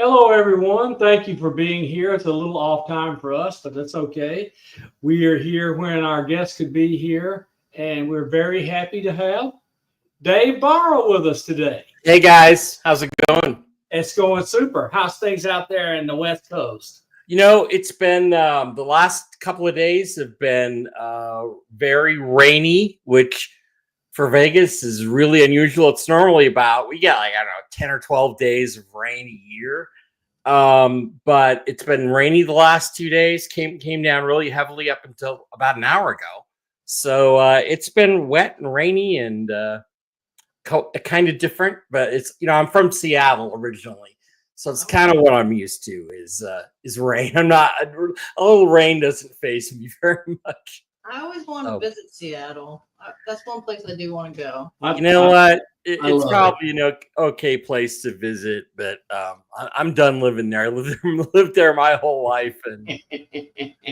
Hello, everyone. Thank you for being here. It's a little off time for us, but that's okay. We are here when our guests could be here, and we're very happy to have Dave Bara with us today. Hey, guys. How's it going? It's going super. How's things out there in the West Coast? You know, it's been the last couple of days have been very rainy, which for Vegas is really unusual. It's normally we get like, I don't know, 10 or 12 days of rain a year. But it's been rainy the last 2 days, came down really heavily up until about an hour ago. So it's been wet and rainy and kind of different, but it's, I'm from Seattle originally. So it's kind of what I'm used to is rain. A little rain doesn't faze me very much. I always want to visit Seattle. That's one place I do want to go. You know what? It's probably an okay place to visit, but I'm done living there. I lived there my whole life, and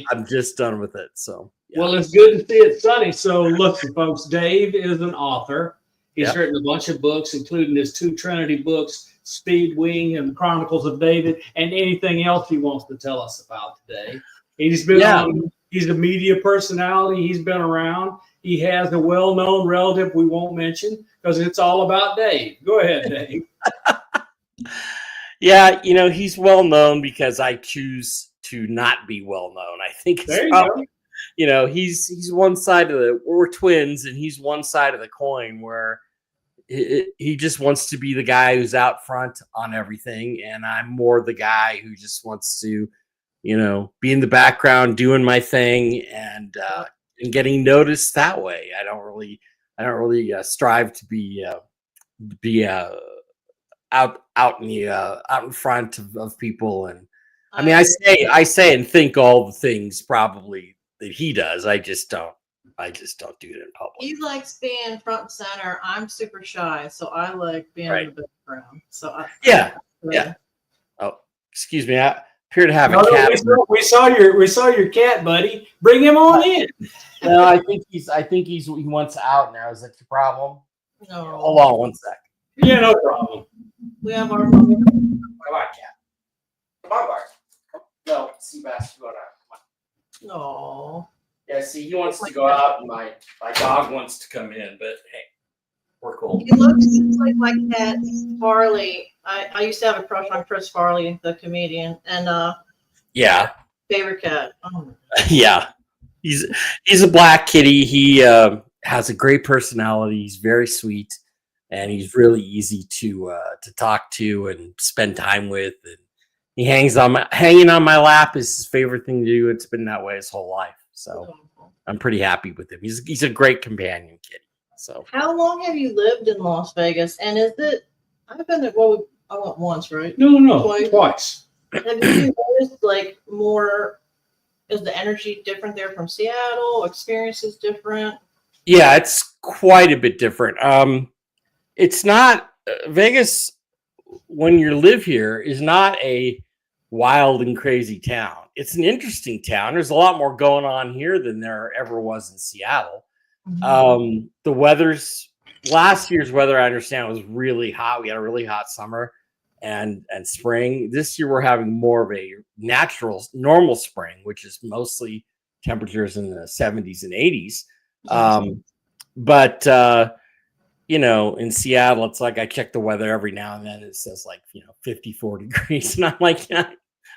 I'm just done with it. So, yeah. Well, it's good to see it sunny. So, listen, folks, Dave is an author. He's written a bunch of books, including his 2 Trinity books, Speed Wing and Chronicles of David, and anything else he wants to tell us about today. He's been on. He's a media personality. He's been around. He has a well-known relative we won't mention because it's all about Dave. Go ahead, Dave. Yeah, he's well-known because I choose to not be well-known. I think it's probably, he's one side of we're twins, and he's one side of the coin where he just wants to be the guy who's out front on everything, and I'm more the guy who just wants to be in the background doing my thing and getting noticed that way. I don't really strive to be out in front of people. And I mean, I say and think all the things probably that he does. I just don't do it in public. He likes being front and center. I'm super shy, so I like being in the background. So yeah. Oh, excuse me. I appear to have a cat. We saw your cat, buddy. Bring him on in. No, I think he wants out now. Is that your problem? No. Hold on one sec. Yeah, no problem. We have our. Come on, cat. Come on, Bart. No, Seabass, go out. Come on. No. Yeah, see, he wants to go out, and my dog wants to come in, but hey, we're cool. He looks just like my cat, Farley. I used to have a crush on Chris Farley, the comedian, and favorite cat. Oh. Yeah, he's a black kitty. He has a great personality. He's very sweet, and he's really easy to talk to and spend time with. And he hanging on my lap is his favorite thing to do. It's been that way his whole life. So I'm pretty happy with him. He's a great companion kitty. So how long have you lived in Las Vegas? And is it? I've been there. Well, I went once, right? No, twice. Have you noticed like more? Is the energy different there from Seattle? Experience is different. Yeah, it's quite a bit different. It's not Vegas when you live here, is not a wild and crazy town. It's an interesting town. There's a lot more going on here than there ever was in Seattle. The last year's weather, I understand, was really hot. We had a really hot summer and spring. This year we're having more of a normal spring, which is mostly temperatures in the 70s and 80s. But in Seattle, it's like I check the weather every now and then. It says 54 degrees. And I'm like,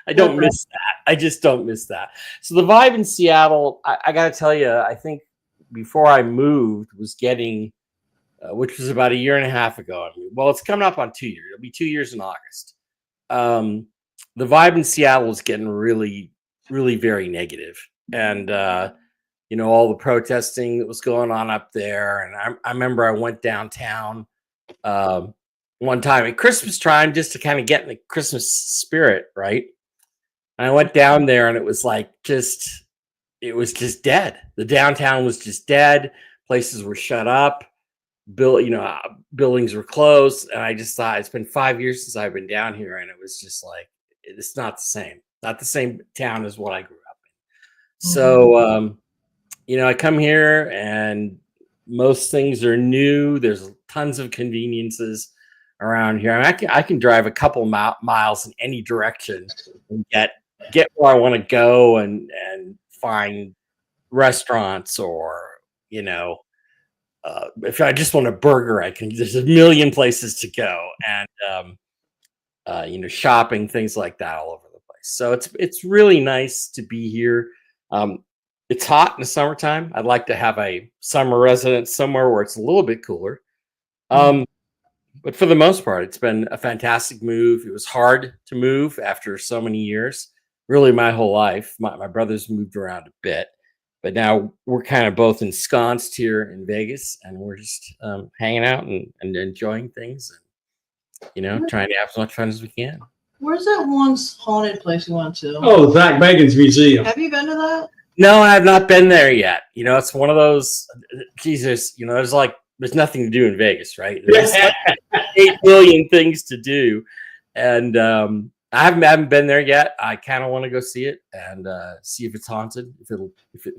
I don't miss that. I just don't miss that. So the vibe in Seattle, I got to tell you, I think before I moved was getting, which was about a year and a half ago. Well, it's coming up on 2 years. It'll be 2 years in August. The vibe in Seattle is getting really, really very negative. And, all the protesting that was going on up there. And I remember I went downtown one time at Christmas time just to kind of get in the Christmas spirit, right? And I went down there and it was just dead. The downtown was just dead. Places were shut up. Buildings were closed. And I just thought, it's been 5 years since I've been down here. And it was just like, it's not the same town as what I grew up in. So, I come here and most things are new. There's tons of conveniences around here. I can drive a couple miles in any direction and get where I want to go and find restaurants or, if I just want a burger, there's a million places to go and, shopping, things like that all over the place. So it's really nice to be here. It's hot in the summertime. I'd like to have a summer residence somewhere where it's a little bit cooler. But for the most part, it's been a fantastic move. It was hard to move after so many years, really my whole life. My brothers moved around a bit, but now we're kind of both ensconced here in Vegas and we're just hanging out and enjoying things and, trying to have as much fun as we can. Where's that one haunted place you went to? Oh, Zach Bagans Museum. Have you been to that? No, I've not been there yet. It's one of those, Jesus, there's nothing to do in Vegas, right? There's 8 million things to do. And I haven't been there yet. I kind of want to go see it and see if it's haunted, if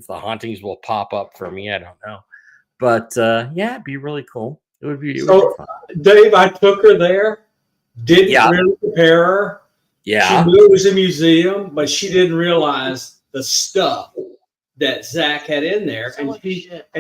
the hauntings will pop up for me. I don't know. But it'd be really cool. It would be fun. Dave, I took her there, didn't really prepare her. Yeah. She knew it was a museum, but she didn't realize the stuff that Zach had in there, and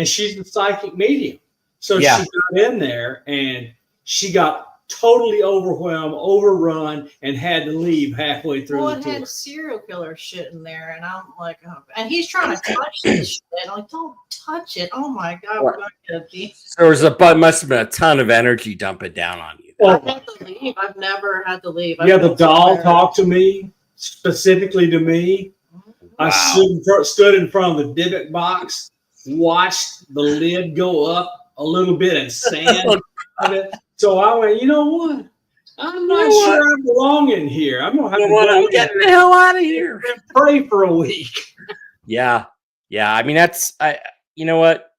she's a psychic medium. So she got in there and she got totally overwhelmed, overrun, and had to leave halfway through the tour. It had serial killer shit in there, and I'm like, and he's trying to touch this shit. I'm like, don't touch it. Oh my God, we're not gonna be. There must have been a ton of energy dumping down on you. I had to leave. I've never had to leave. The doll talked to me, specifically to me. Wow. I stood in front of the Dybbuk box, watched the lid go up a little bit and sand. So I went, you know what? I'm not sure I belong in here. I'm gonna have to go. I'm getting the hell out of here and pray for a week. Yeah. I mean, you know what?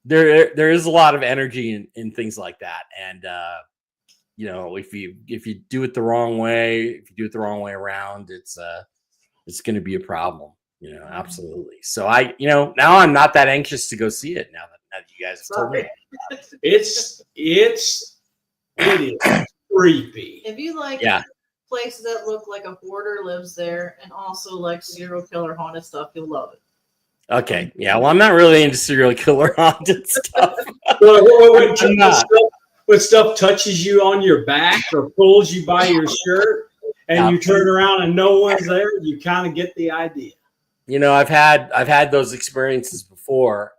There is a lot of energy in things like that, and if you do it the wrong way, if you do it the wrong way around, it's going to be a problem, absolutely. So now I'm not that anxious to go see it now that you guys have told me. It is creepy. If you like places that look like a hoarder lives there and also like serial killer haunted stuff, you'll love it. Okay. Yeah. Well, I'm not really into serial killer haunted stuff. When stuff touches you on your back or pulls you by your shirt, and you turn around and no one's there, you kind of get the idea. I've had those experiences before.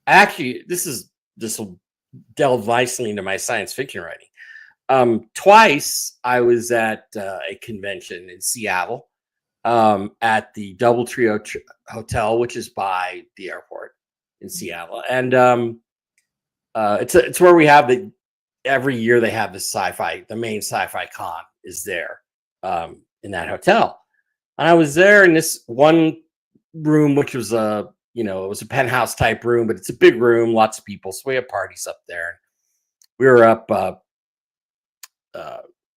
Actually, this will delve nicely into my science fiction writing. Twice I was at a convention in Seattle at the DoubleTree Hotel, which is by the airport in Seattle, and it's where we have every year they have the main sci-fi con is there. In that hotel, and I was there in this one room, which was it was a penthouse type room, but it's a big room, lots of people, so we have parties up there. We were up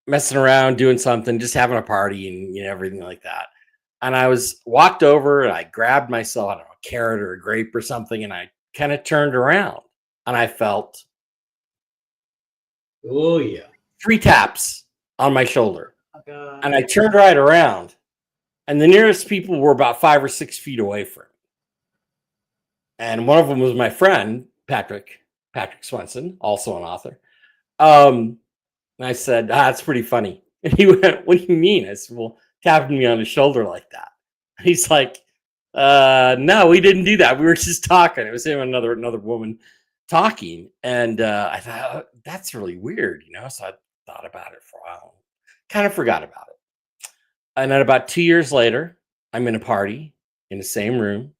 messing around, doing something, just having a party and, you know, everything like that. And I walked over and I grabbed myself, I don't know, a carrot or a grape or something. And I kind of turned around and I felt, oh yeah, 3 taps on my shoulder. Oh, God. And I turned right around and the nearest people were about 5 or 6 feet away from me. And one of them was my friend, Patrick Swenson, also an author. And I said, that's pretty funny. And he went, what do you mean? I said, well, tapping me on the shoulder like that. And he's like, no, we didn't do that. We were just talking. It was him and another woman talking. And I thought, oh, that's really weird, you know? So I thought about it for a while. Kind of forgot about it. And then about 2 years later, I'm in a party in the same room,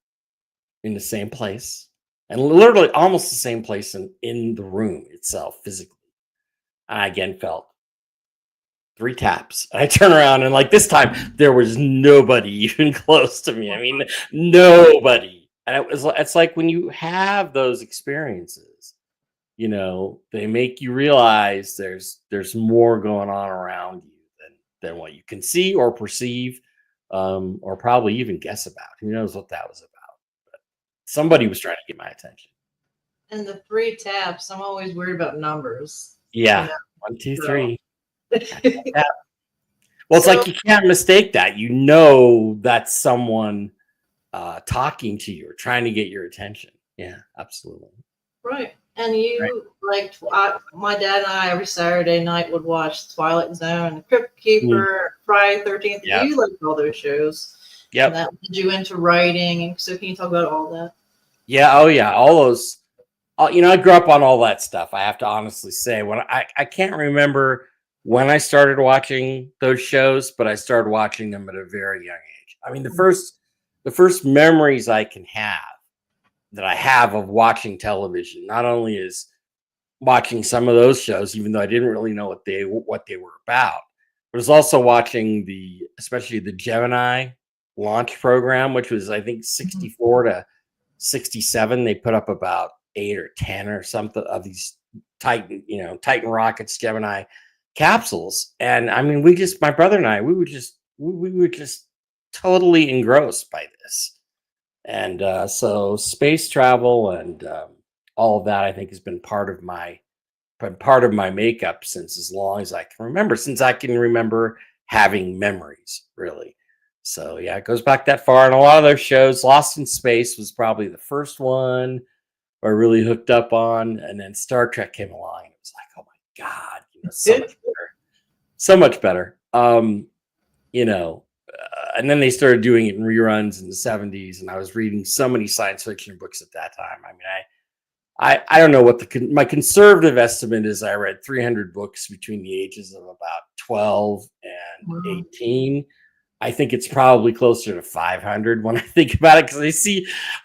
in the same place, and literally almost the same place in the room itself physically. And I again felt 3 taps. And I turn around and like this time there was nobody even close to me. I mean, nobody. And it's like when you have those experiences, you know, they make you realize there's more going on around you than what you can see or perceive, or probably even guess about. Who knows what that was about? But somebody was trying to get my attention. And the 3 taps, I'm always worried about numbers. Yeah. You know? 1, 2, 3. Yeah. Well, it's like you can't mistake that. You know that's someone talking to you or trying to get your attention. Yeah, absolutely. Right. And you, my dad and I every Saturday night would watch Twilight Zone, Crypt Keeper, Friday 13th. Yep. You liked all those shows. Yep. And that led you into writing. And so can you talk about all that? Yeah. Oh, yeah. All those. You know, I grew up on all that stuff. I have to honestly say, when I can't remember when I started watching those shows, but I started watching them at a very young age. I mean, the first memories I can have that I have of watching television, not only is watching some of those shows, even though I didn't really know what they were about, but it's also watching especially the Gemini launch program, which was, I think, 64 to 67. They put up about 8 or 10 or something of these Titan rockets, Gemini capsules. And I mean, my brother and I, we were just totally engrossed by this. And so space travel and all of that, I think, has been part of my makeup since as long as I can remember, since I can remember having memories, really. So yeah, it goes back that far. And a lot of those shows, Lost in Space was probably the first one I really hooked up on, and then Star Trek came along. And it was like, oh my God, you know, so much better. You know, and then they started doing it in reruns in the 70s, and I was reading so many science fiction books at that time. I mean, I don't know what my conservative estimate is. I read 300 books between the ages of about 12 and 18. I think it's probably closer to 500 when I think about it, because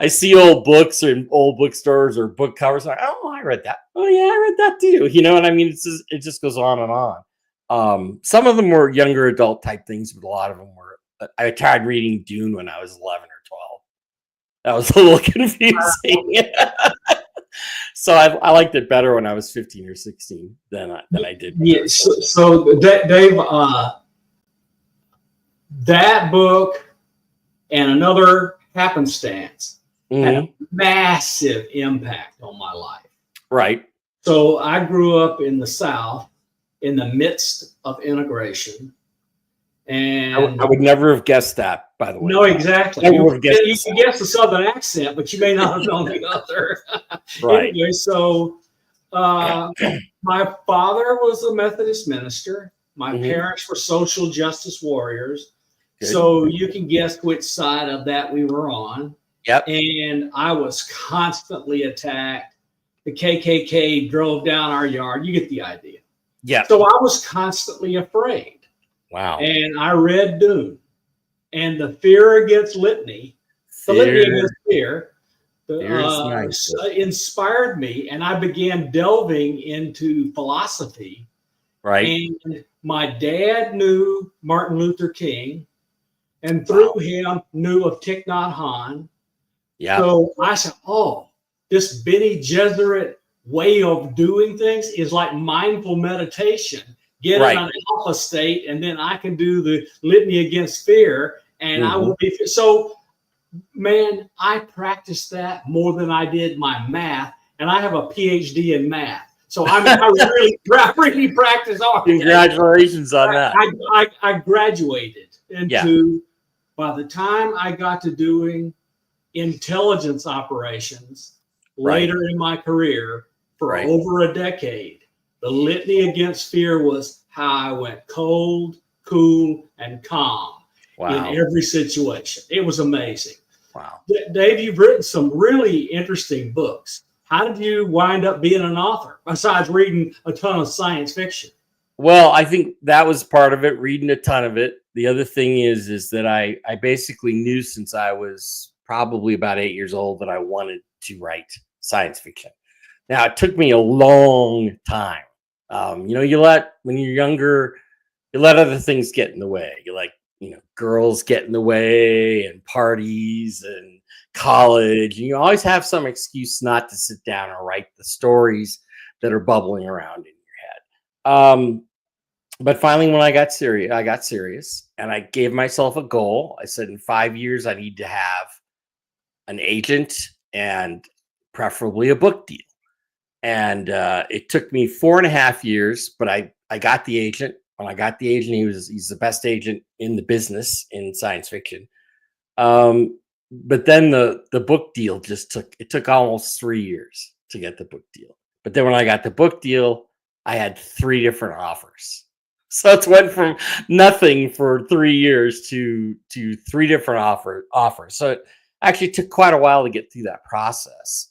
I see old books or old bookstores or book covers. Like, oh, I read that. Oh yeah, I read that too. You know what I mean? It just goes on and on. Some of them were younger adult type things, but a lot of them were. I tried reading Dune when I was 11 or 12. That was a little confusing. So I liked it better when I was 15 or 16 than I did. Yeah. So Dave, that book and Another Happenstance had a massive impact on my life. Right. So I grew up in the South in the midst of integration. And I would never have guessed that, by the way. No, exactly. You can guess the Southern accent, but you may not have known the other. Right. Anyway, so my father was a Methodist minister. My parents were social justice warriors. Good. So you can guess which side of that we were on. Yep. And I was constantly attacked. The KKK drove down our yard. You get the idea. Yeah. So I was constantly afraid. Wow. And I read Dune. And the fear against litany, the litany against fear, inspired me. And I began delving into philosophy. Right. And my dad knew Martin Luther King, and through him knew of Thich Nhat Hanh. Yeah. So I said, oh, this Bene Gesserit way of doing things is like mindful meditation. get in an alpha state, and then I can do the litany against fear, and I will be so. Man, I practiced that more than I did my math, and I have a PhD in math. So I really practice hard. Congratulations on that. I graduated into, by the time I got to doing intelligence operations later in my career for over a decade, the litany against fear was how I went cold, cool, and calm in every situation. It was amazing. Wow. Dave, you've written some really interesting books. How did you wind up being an author besides reading a ton of science fiction? Well, I think that was part of it, reading a ton of it. The other thing is that I basically knew since I was probably about 8 years old that I wanted to write science fiction. Now, it took me a long time. When you're younger, you let other things get in the way. Girls get in the way, and parties and college. You always have some excuse not to sit down and write the stories that are bubbling around in your head. But finally, when I got serious, and I gave myself a goal. I said, in 5 years, I need to have an agent and preferably a book deal. And it took me 4.5 years, but I got the agent. When I got the agent, he's the best agent in the business in science fiction. But then the book deal took almost 3 years to get the book deal. But then when I got the book deal, I had 3 different offers. So it went from nothing for 3 years to 3 different offers. So it actually took quite a while to get through that process.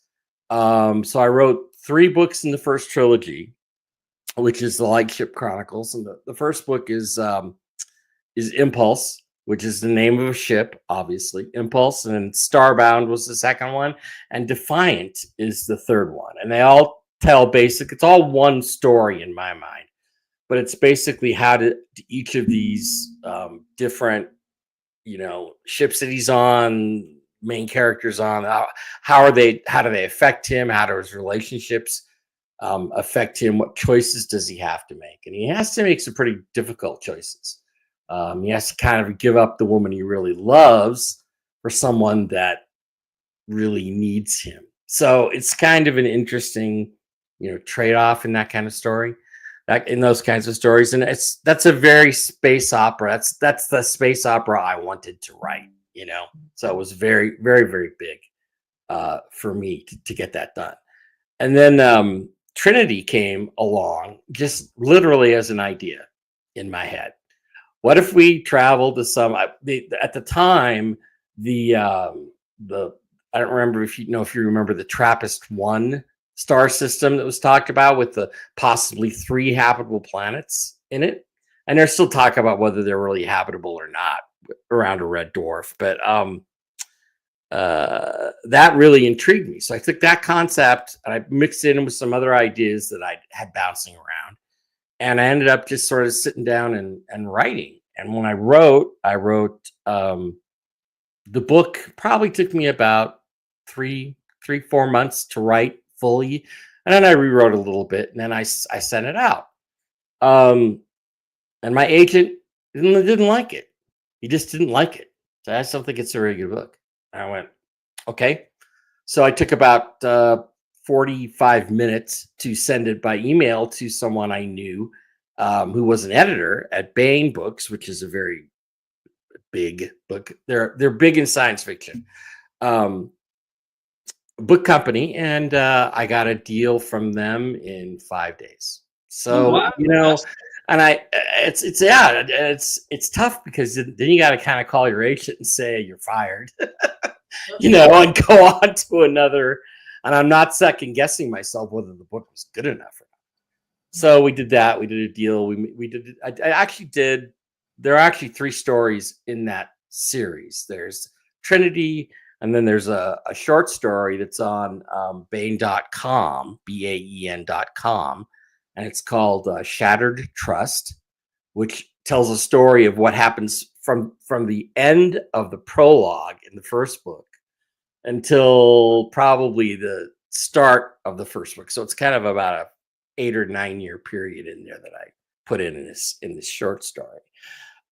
So I wrote 3 books in the first trilogy, which is the Lightship Chronicles. And the first book is Impulse, which is the name of a ship, obviously. Impulse, and then Starbound was the second one, and Defiant is the third one. And they all tell it's all one story in my mind, but it's basically how to each of these different, ships that he's on, main characters on, how do they affect him? How do his relationships affect him? What choices does he have to make? And he has to make some pretty difficult choices. He has to kind of give up the woman he really loves for someone that really needs him. So it's kind of an interesting, trade-off in that kind of story, in those kinds of stories. And that's a very space opera. That's the space opera I wanted to write, So it was very, very, very big for me to get that done. And then Trinity came along just literally as an idea in my head. What if we traveled to at the time, I don't remember if you remember the TRAPPIST-1 star system that was talked about with the possibly 3 habitable planets in it. And they're still talking about whether they're really habitable or not around a red dwarf. But that really intrigued me. So I took that concept and I mixed it in with some other ideas that I had bouncing around. And I ended up just sort of sitting down and writing. And when I wrote the book probably took me about 3-4 months to write fully. And then I rewrote a little bit, and then I sent it out. And my agent didn't like it. He just didn't like it. So I don't think it's a very good book. And I went, okay. So I took about 45 minutes to send it by email to someone I knew who was an editor at Baen Books, which is a very big book. They're big in science fiction book company, and I got a deal from them in 5 days. So and it's tough because then you got to kind of call your agent and say you're fired, and go on to another. And I'm not second guessing myself whether the book was good enough or not. So we did that. We did a deal. We did it. I actually did. There are actually 3 stories in that series. There's Trinity, and then there's a short story that's on Baen.com, BAEN.com, and it's called Shattered Trust, which tells a story of what happens from the end of the prologue in the first book until probably the start of the first book. So it's kind of about a 8 or 9 year period in there that I put in this short story.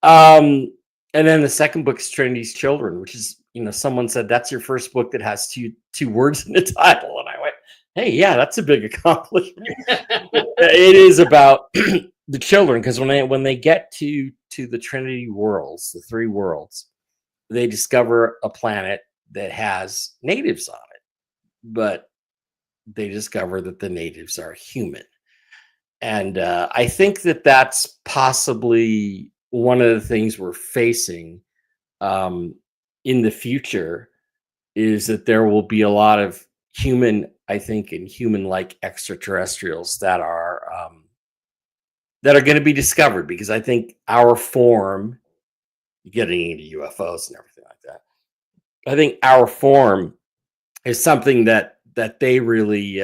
And then the second book is Trinity's Children, which is, someone said that's your first book that has two words in the title, and I went, hey, yeah, that's a big accomplishment. It is about the children, because when they get to the Trinity worlds, the three worlds, they discover a planet that has natives on it, but they discover that the natives are human. And I think that that's possibly one of the things we're facing in the future, is that there will be a lot of human, I think, and human-like extraterrestrials that are going to be discovered, because I think our form, getting into UFOs and everything like that, I think our form is something that they really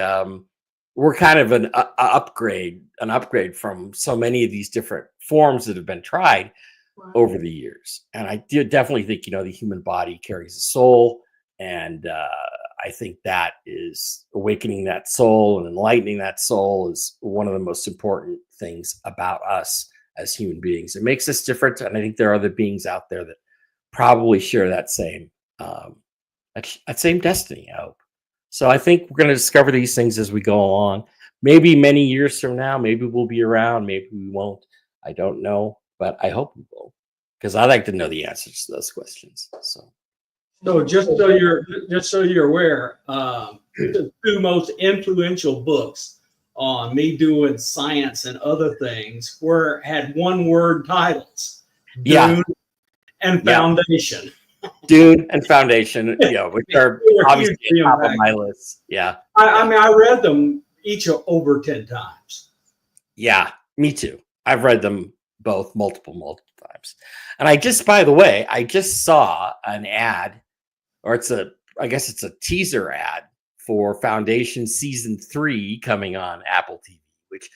we're kind of an upgrade from so many of these different forms that have been tried over the years. And I definitely think, the human body carries a soul, and I think that is awakening that soul and enlightening that soul is one of the most important things about us as human beings. It makes us different, and I think there are other beings out there that probably share that same destiny, I hope. So I think we're going to discover these things as we go along. Maybe many years from now, maybe we'll be around, maybe we won't. I don't know, but I hope we will, because I like to know the answers to those questions. So just so you're aware, the two most influential books on me doing science and other things had one-word titles. Dune and Foundation. Dune and Foundation, which are obviously top of my list. Yeah. I mean, I read them each over 10 times. Yeah, me too. I've read them both multiple times. And by the way, I just saw an ad, or I guess it's a teaser ad for Foundation Season 3 coming on Apple TV, which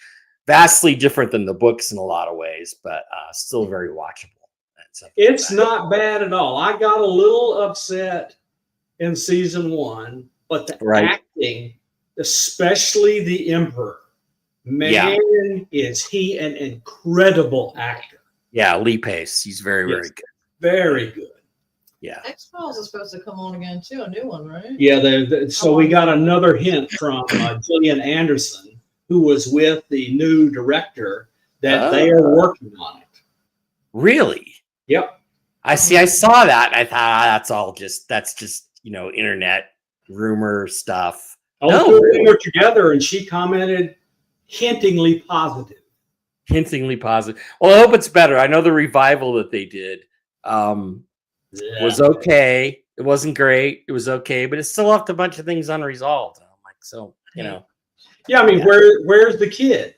vastly different than the books in a lot of ways, but still very watchable. It's not bad at all. I got a little upset in Season 1, but the acting, especially the Emperor, is he an incredible actor. Yeah, Lee Pace. He's very good. Very good. Yeah. X-Files is supposed to come on again too, a new one, right? Yeah, so we got another hint from Gillian Anderson, who was with the new director, that they are working on it. Really? Yep. I saw that. I thought that's just internet rumor stuff. Two of them were together, and she commented hintingly positive. Well, I hope it's better. I know the revival that they did was okay. It wasn't great. It was okay, but it still left a bunch of things unresolved. I'm like, Yeah, I mean, where's the kid?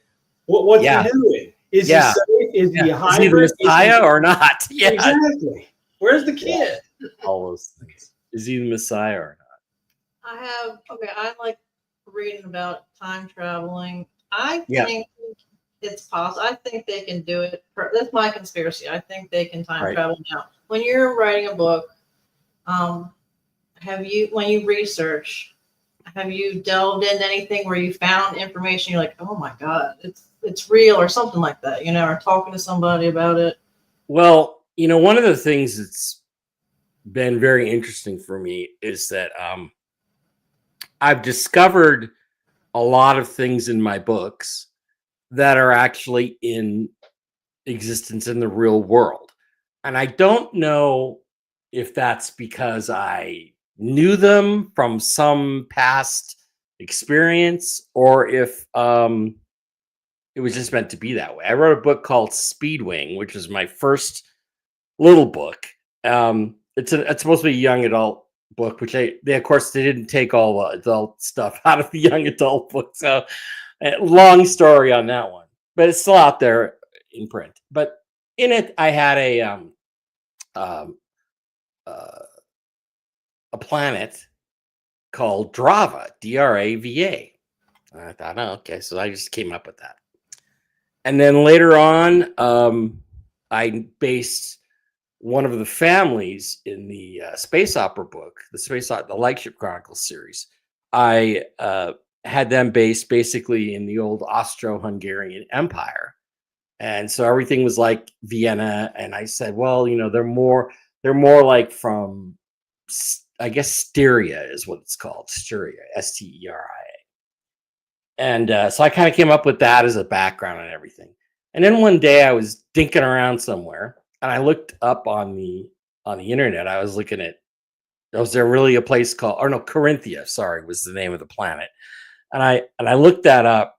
What's he doing? Is he safe? Is he hybrid? Is he the Messiah or not? Yeah, exactly. Where's the kid? All those things. Is he the Messiah or not? I like reading about time traveling. I think it's possible. I think they can do it. That's my conspiracy. I think they can time travel now. When you're writing a book, when you research, have you delved into anything where you found information you're like, oh my God, it's real, or something like that, or talking to somebody about it? Well, one of the things that's been very interesting for me is that I've discovered a lot of things in my books that are actually in existence in the real world. And I don't know if that's because I knew them from some past experience, or if it was just meant to be that way. I wrote a book called Speedwing, which is my first little book. It's supposed to be a young adult book, which they didn't take all the adult stuff out of the young adult book. So long story on that one, but it's still out there in print. But in it, I had a planet called Drava, Drava. I thought, okay, so I just came up with that. And then later on, I based one of the families in the space opera book, the Lightship Chronicles series. I had them based basically in the old Austro-Hungarian Empire. And so everything was like Vienna. And I said, well, they're more like from, I guess, Styria is what it's called. Styria, Steria. And so I kind of came up with that as a background and everything. And then one day I was dinking around somewhere and I looked up on the internet. I was looking at, was there really a place called, or no, Corinthia, sorry, was the name of the planet. And I looked that up,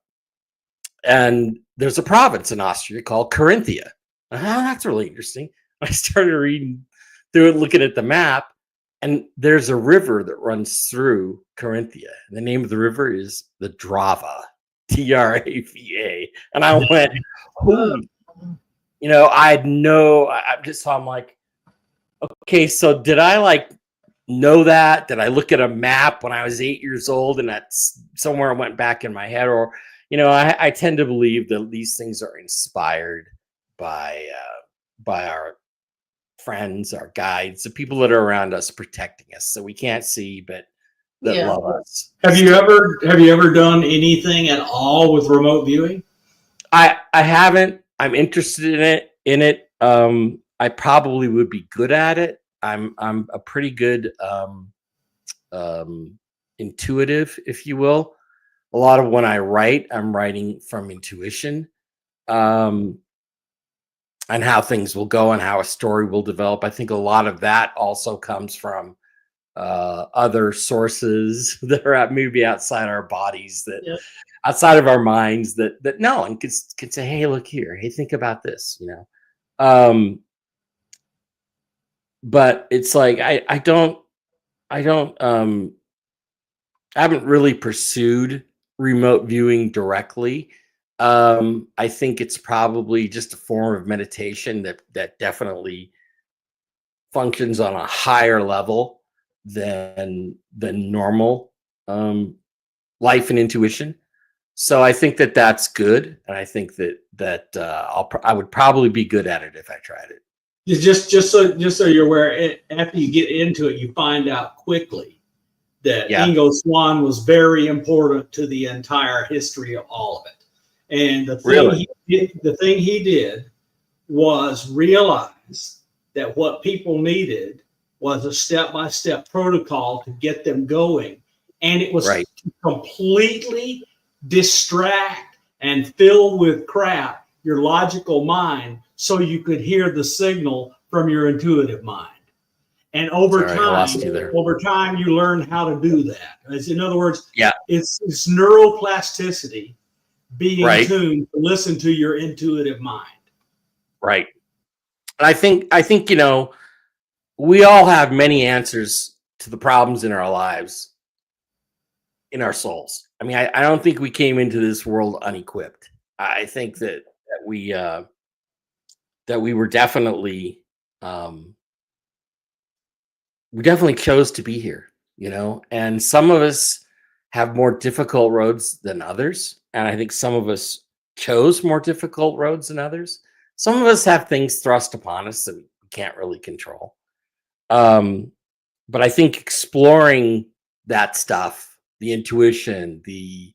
and there's a province in Austria called Corinthia. That's really interesting. I started reading through it, looking at the map, and there's a river that runs through Corinthia. And the name of the river is the Drava, Trava. And I went, holy, I'm like, okay, so did I like know that? Did I look at a map when I was 8 years old and that's somewhere went back in my head? Or, I tend to believe that these things are inspired by our friends, our guides, the people that are around us protecting us, so we can't see, but that love us. Have you ever done anything at all with remote viewing? I haven't. I'm interested in it. I probably would be good at it. I'm a pretty good intuitive, if you will. A lot of when I write, I'm writing from intuition, and how things will go and how a story will develop. I think a lot of that also comes from other sources that are maybe outside our bodies, that outside of our minds, that no one can say, hey, look here, hey, think about this, but it's like I haven't really pursued remote viewing directly. I think it's probably just a form of meditation that definitely functions on a higher level than normal life and intuition. So I think that that's good, and I think that I would probably be good at it if I tried it. Just so you're aware, after you get into it, you find out quickly that Ingo Swann was very important to the entire history of all of it. And the thing he did was realize that what people needed was a step-by-step protocol to get them going. And it was to completely distract and fill with crap your logical mind so you could hear the signal from your intuitive mind. And over time, you learn how to do that. In other words, it's neuroplasticity being tuned to listen to your intuitive mind. Right. And I think we all have many answers to the problems in our lives, in our souls. I mean, I don't think we came into this world unequipped. I think that we were definitely we definitely chose to be here, and some of us have more difficult roads than others. And I think some of us chose more difficult roads than others. Some of us have things thrust upon us that we can't really control. But I think exploring that stuff, the intuition, the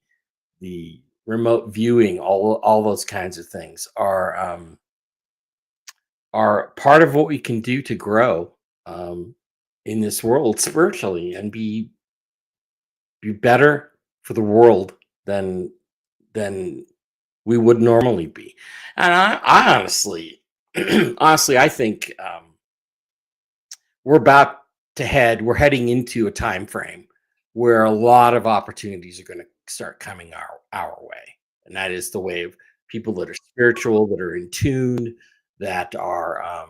remote viewing, all those kinds of things are part of what we can do to grow in this world spiritually and be better for the world than we would normally be. And I honestly, I think we're heading into a time frame where a lot of opportunities are going to start coming our way. And that is the way of people that are spiritual, that are in tune, that are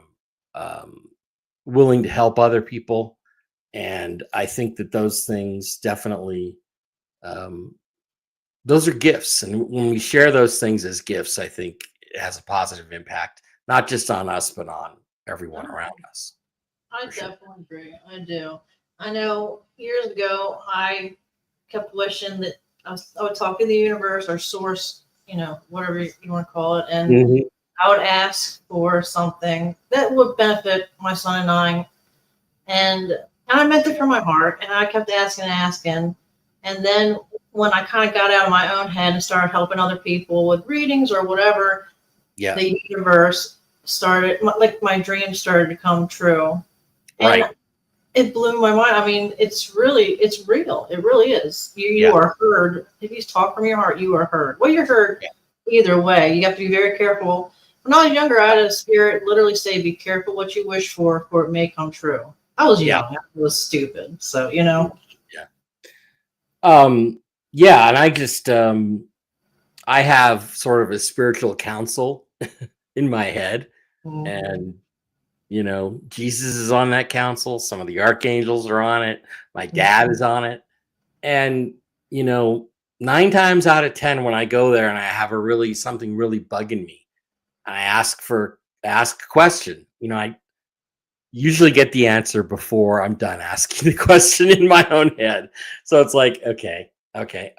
willing to help other people. And I think that those things definitely, those are gifts. And when we share those things as gifts, I think it has a positive impact, not just on us, but on everyone around us. I definitely agree. I do. I know years ago, I kept wishing that I would talk to the universe or source, whatever you want to call it. And I would ask for something that would benefit my son and I. And I meant it from my heart. And I kept asking. And then when I kind of got out of my own head and started helping other people with readings or whatever, the universe started, like my dreams started to come true. And Right. it blew my mind. I mean, it's real. It really is. You are heard. If you talk from your heart, you are heard. Well, you're heard either way. You have to be very careful. When I was younger, I had a spirit literally say, be careful what you wish for it may come true. I was young. I was stupid. So, you know. Yeah. And I just, I have sort of a spiritual council in my head. Mm-hmm. And, you know, Jesus is on that council. Some of the archangels are on it. My dad is on it. And, you know, 9 times out of 10, when I go there and I have something really bugging me, and I ask a question, you know, I usually get the answer before I'm done asking the question in my own head. So it's like, okay, I get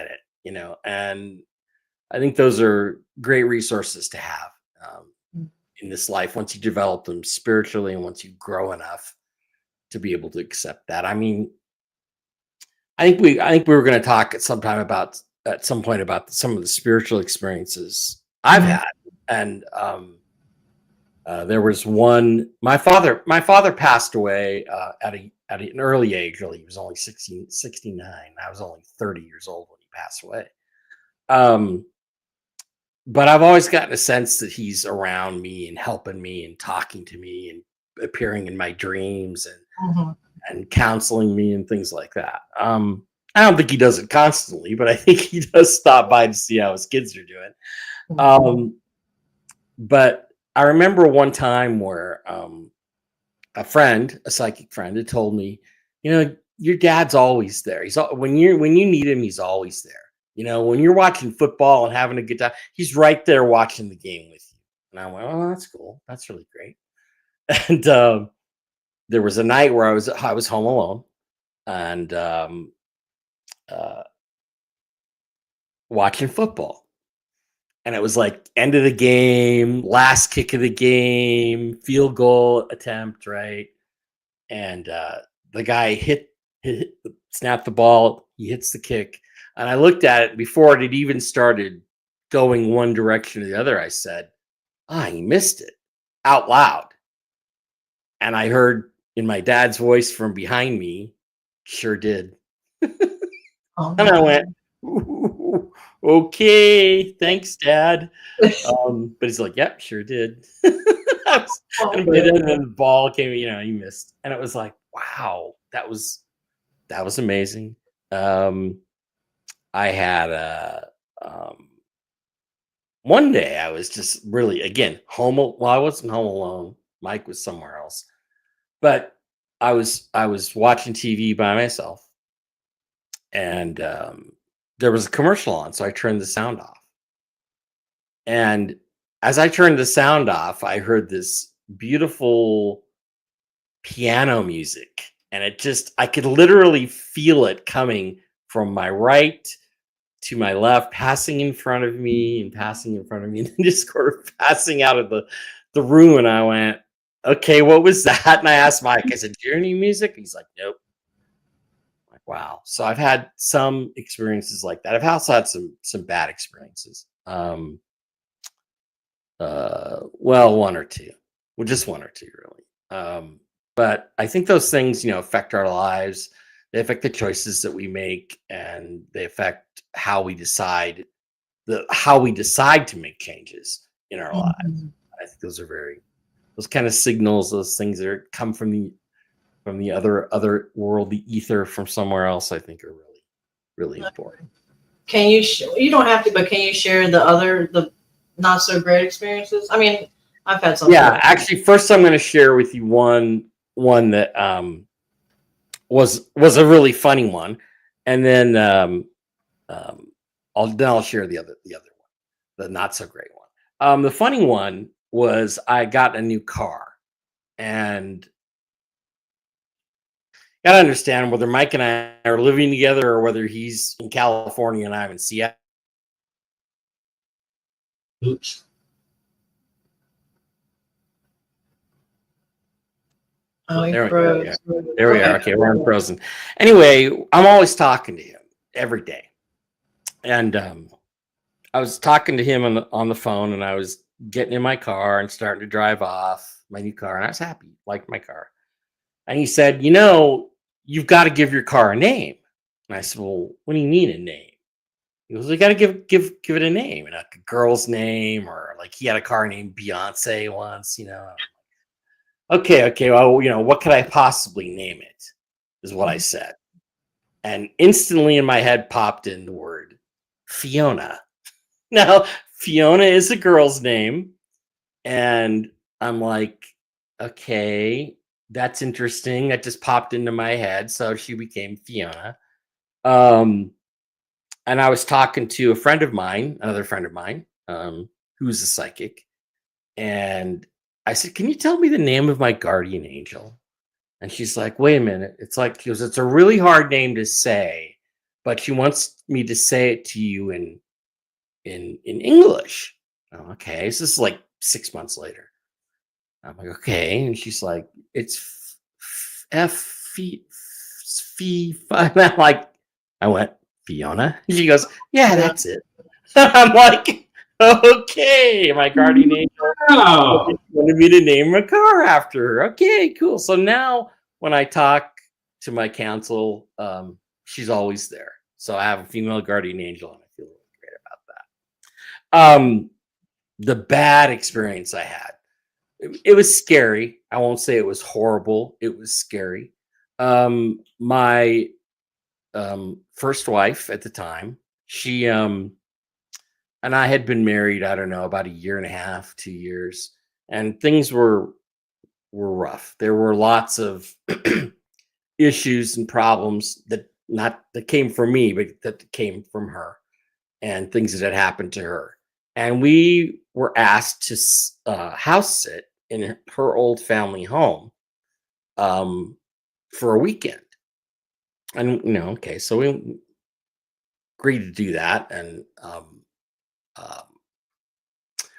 it, you know, and I think those are great resources to have in this life once you develop them spiritually and once you grow enough to be able to accept that. I mean, I think we were going to talk at some point about some of the spiritual experiences I've had, and there was one. My father passed away at an early age. Really, he was only 69. I was only 30 years old when he passed away. But I've always gotten a sense that he's around me and helping me and talking to me and appearing in my dreams and counseling me and things like that. I don't think he does it constantly, but I think he does stop by to see how his kids are doing. But I remember one time where a psychic friend, had told me, you know, your dad's always there. When you need him, he's always there. You know, when you're watching football and having a good time, he's right there watching the game with you. And I went, oh, that's cool. That's really great. And there was a night where I was home alone and watching football. And it was like end of the game, last kick of the game, field goal attempt, right? And the guy snapped the ball. He hits the kick. And I looked at it before it had even started going one direction or the other. I said, he missed it, out loud. And I heard in my dad's voice from behind me, sure did. And I went, ooh, okay, thanks, Dad. But he's like, yep, sure did. And then the ball came, you know, he missed. And it was like, wow, that was amazing. I had one day I was just really, again, home. Well, I wasn't home alone. Mike was somewhere else, but I was watching TV by myself, and there was a commercial on, so I turned the sound off. And as I turned the sound off, I heard this beautiful piano music, and I could literally feel it coming from my right to my left, passing in front of me and passing in front of me, and then just sort of passing out of the room. And I went, okay, what was that? And I asked Mike, I said, do you hear any music? He's like, nope. I'm like, wow. So I've had some experiences like that. I've also had some bad experiences. Well, one or two. Well, just one or two, really. But I think those things, you know, affect our lives. They affect the choices that we make, and they affect how we decide to make changes in our lives. I think those kind of signals, those things that come from the other world, the ether from somewhere else, I think are really, really important. Can you? You don't have to, but can you share the not so great experiences? I mean, I've had some. Yeah, actually, first I'm going to share with you one that was a really funny one, and then I'll share the other one, the not so great one. The funny one was I got a new car, and gotta understand whether Mike and I are living together or whether he's in California and I'm in Seattle. Oops. Oh, there we go. There we are. Okay, we're unfrozen. Anyway, I'm always talking to him every day. And I was talking to him on the phone, and I was getting in my car and starting to drive off my new car, and I was happy, liked my car. And he said, you've got to give your car a name. And I said, well, what do you mean a name? He goes, you got to give it a name, like a girl's name, or like he had a car named Beyonce once, Okay. Well, what could I possibly name it? Is what I said. And instantly in my head popped in the word Fiona. Now, Fiona is a girl's name. And I'm like, okay, that's interesting. That just popped into my head. So she became Fiona. And I was talking to a friend of mine, another friend of mine, who's a psychic. And I said, can you tell me the name of my guardian angel? And she's like, wait a minute. It's a really hard name to say, but she wants me to say it to you in English. Oh, okay. So this is like 6 months later. I'm like, okay. And she's like, it's I'm like, I went, Fiona? And she goes, yeah, that's it. I'm like, okay. My guardian angel wanted me to name a car after her. Okay, cool. So now when I talk to my counsel, she's always there. So I have a female guardian angel, and I feel really great about that. The bad experience I had, it was scary. I won't say it was horrible. It was scary. My first wife at the time, she and I had been married, I don't know, about 1.5 years, 2 years, and things were rough. There were lots of issues and problems that came from me, but that came from her, and things that had happened to her. And we were asked to house sit in her old family home for a weekend. And, okay, so we agreed to do that. And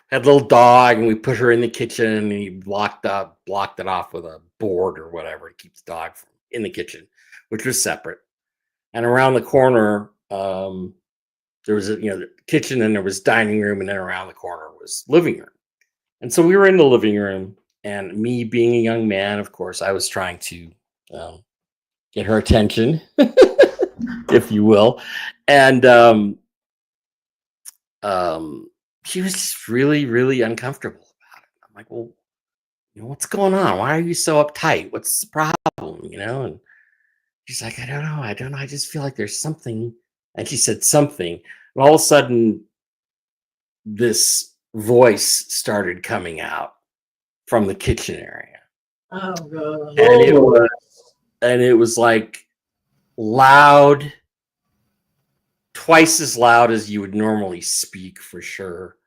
had a little dog, and we put her in the kitchen, and he blocked it off with a board or whatever to keep the dog in the kitchen, which was separate. And around the corner, there was the kitchen, and there was dining room, and then around the corner was living room. And so we were in the living room, and me being a young man, of course, I was trying to get her attention, if you will. And she was just really, really uncomfortable about it. I'm like, well, what's going on? Why are you so uptight? What's the problem? And she's like, I don't know. I just feel like there's something. And she said something. And all of a sudden, this voice started coming out from the kitchen area. Oh, God. And it was like loud, twice as loud as you would normally speak, for sure.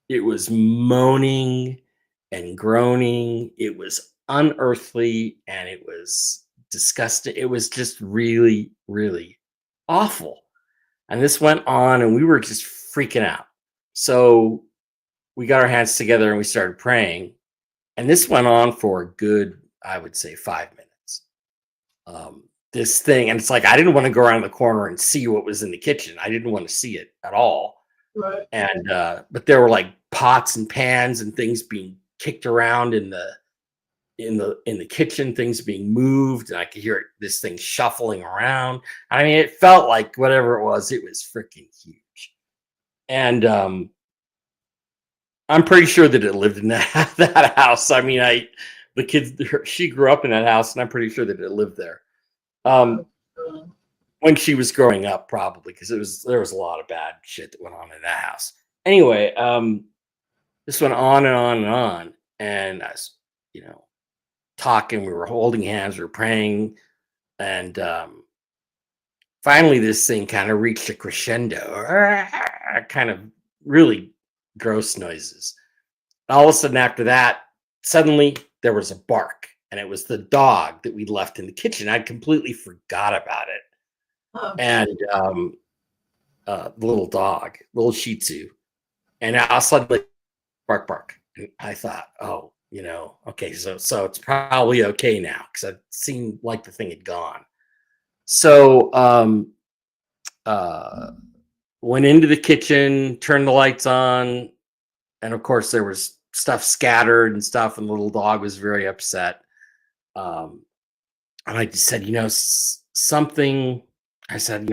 It was moaning and groaning. It was unearthly, and it was disgusting. It was just really, really awful. And this went on, and we were just freaking out. So we got our hands together, and we started praying. And this went on for a good, I would say, 5 minutes. This thing, and it's like, I didn't want to go around the corner and see what was in the kitchen. I didn't want to see it at all. Right. And but there were like pots and pans and things being kicked around in the kitchen, things being moved, and I could hear this thing shuffling around. I mean, it felt like whatever it was freaking huge. And I'm pretty sure that it lived in that house. I mean, she grew up in that house, and I'm pretty sure that it lived there. When she was growing up, probably, because there was a lot of bad shit that went on in that house. Anyway, this went on and on and on, and I was, talking. We were holding hands, we were praying, and finally, this thing kind of reached a crescendo, kind of really gross noises. All of a sudden, after that, suddenly there was a bark, and it was the dog that we left in the kitchen. I'd completely forgot about it. Oh. And the little dog, little Shih Tzu, and I suddenly bark. And I thought, oh, okay, so it's probably okay now, because it seemed like the thing had gone. So went into the kitchen, turned the lights on, and of course there was stuff scattered and stuff, and the little dog was very upset. And I just said, something. I said,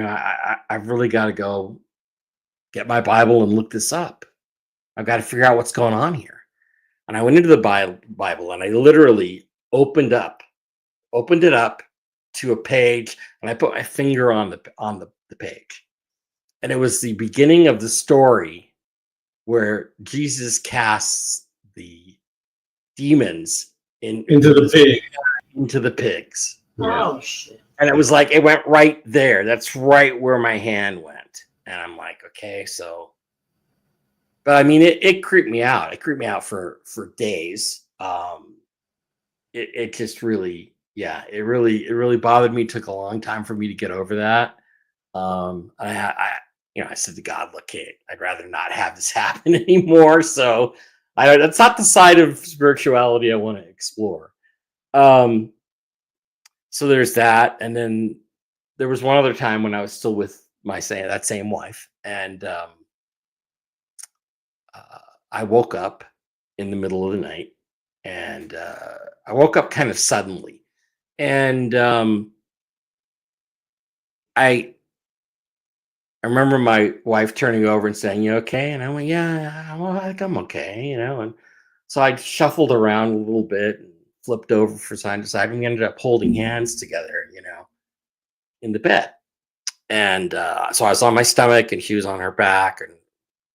I've really got to go get my Bible and look this up. I've got to figure out what's going on here. And I went into the Bible and I literally opened it up to a page, and I put my finger on the page. And it was the beginning of the story where Jesus casts the demons into the pigs. Oh shit. And it was like, it went right there. That's right where my hand went. And I'm like, okay, so, but I mean, it creeped me out. It creeped me out for days. It just really, it really bothered me. It took a long time for me to get over that. I said to God, look, I'd rather not have this happen anymore. So that's not the side of spirituality I want to explore. So there's that. And then there was one other time when I was still with that same wife. And I woke up in the middle of the night, and I woke up kind of suddenly. And I remember my wife turning over and saying, "You okay?" And I went, "Yeah, I'm okay," And so I shuffled around a little bit and flipped over from side to side, and we ended up holding hands together, in the bed. And so I was on my stomach and she was on her back, and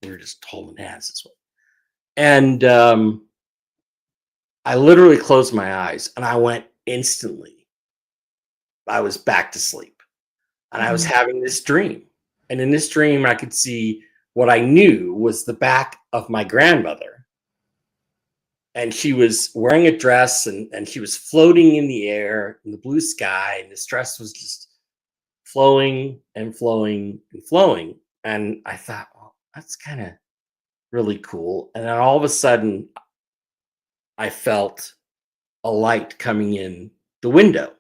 we were just holding hands this way. And I literally closed my eyes, and I went instantly. I was back to sleep, and I was having this dream. And in this dream, I could see what I knew was the back of my grandmother. And she was wearing a dress, and she was floating in the air in the blue sky. And this dress was just flowing and flowing and flowing. And I thought, well, that's kind of really cool. And then all of a sudden, I felt a light coming in the window.